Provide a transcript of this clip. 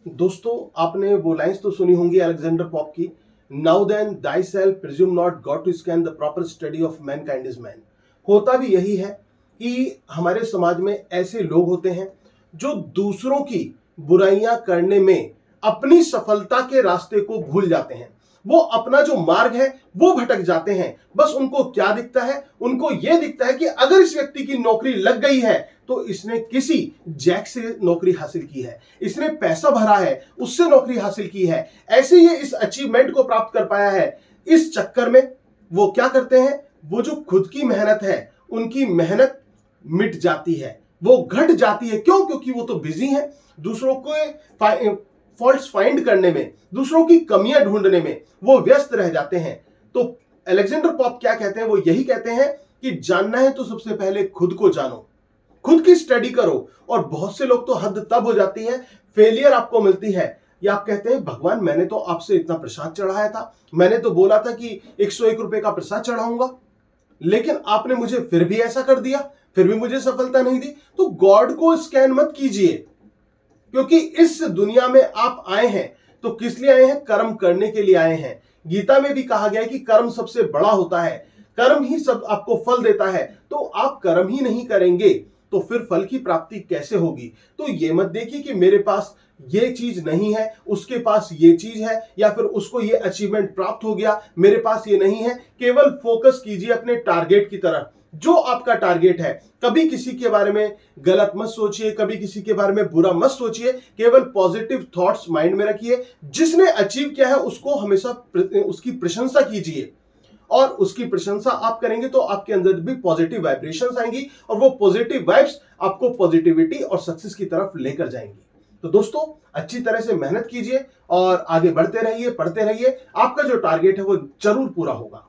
दोस्तों, आपने वो लाइन्स तो सुनी होंगी अलेक्जेंडर पॉप की, now then thyself presume not God to scan the proper study of mankind is man. होता भी यही है कि हमारे समाज में ऐसे लोग होते हैं जो दूसरों की बुराइयां करने में अपनी सफलता के रास्ते को भूल जाते हैं। वो अपना जो मार्ग है वो भटक जाते हैं। बस उनको क्या दिखता है, उनको यह दिखता है कि अगर इस व्यक्ति की नौकरी लग गई है तो इसने किसी जैक से नौकरी हासिल की है, इसने पैसा भरा है, उससे नौकरी हासिल की है, ऐसे ये इस अचीवमेंट को प्राप्त कर पाया है। इस चक्कर में वो क्या करते हैं, वो जो खुद की मेहनत है उनकी मेहनत मिट जाती है, वो घट जाती है। क्यों? क्योंकि वो तो बिजी हैं दूसरों को फॉल्ट्स फाइंड करने में, दूसरों की कमियां ढूंढने में वो व्यस्त रह जाते हैं। तो अलेक्जेंडर पॉप क्या कहते हैं, वो यही कहते हैं कि जानना है तो सबसे पहले खुद को जानो, खुद की स्टडी करो। और बहुत से लोग तो हद तब हो जाती है, फेलियर आपको मिलती है या आप कहते हैं भगवान मैंने तो आपसे इतना प्रसाद चढ़ाया था, मैंने तो बोला था कि 101 रुपए का प्रसाद चढ़ाऊंगा, लेकिन आपने मुझे फिर भी ऐसा कर दिया, फिर भी मुझे सफलता नहीं दी। तो गॉड को स्कैन मत कीजिए, क्योंकि इस दुनिया में आप आए हैं तो किस लिए आए हैं? कर्म करने के लिए आए हैं। गीता में भी कहा गया है कि कर्म सबसे बड़ा होता है, कर्म ही सब आपको फल देता है। तो आप कर्म ही नहीं करेंगे तो फिर फल की प्राप्ति कैसे होगी? तो ये मत देखिए कि मेरे पास ये चीज नहीं है, उसके पास ये चीज है, या फिर उसको ये अचीवमेंट प्राप्त हो गया, मेरे पास ये नहीं है। केवल फोकस कीजिए अपने टारगेट की तरफ, जो आपका टारगेट है। कभी किसी के बारे में गलत मत सोचिए, कभी किसी के बारे में बुरा मत सोचिए, केवल पॉजिटिव थॉट्स माइंड में रखिए। जिसने अचीव किया है उसको हमेशा उसकी प्रशंसा कीजिए, और उसकी प्रशंसा आप करेंगे तो आपके अंदर भी पॉजिटिव वाइब्रेशंस आएंगी, और वो पॉजिटिव वाइब्स आपको पॉजिटिविटी और सक्सेस की तरफ लेकर जाएंगी। तो दोस्तों, अच्छी तरह से मेहनत कीजिए और आगे बढ़ते रहिए, पढ़ते रहिए। आपका जो टारगेट है वो जरूर पूरा होगा।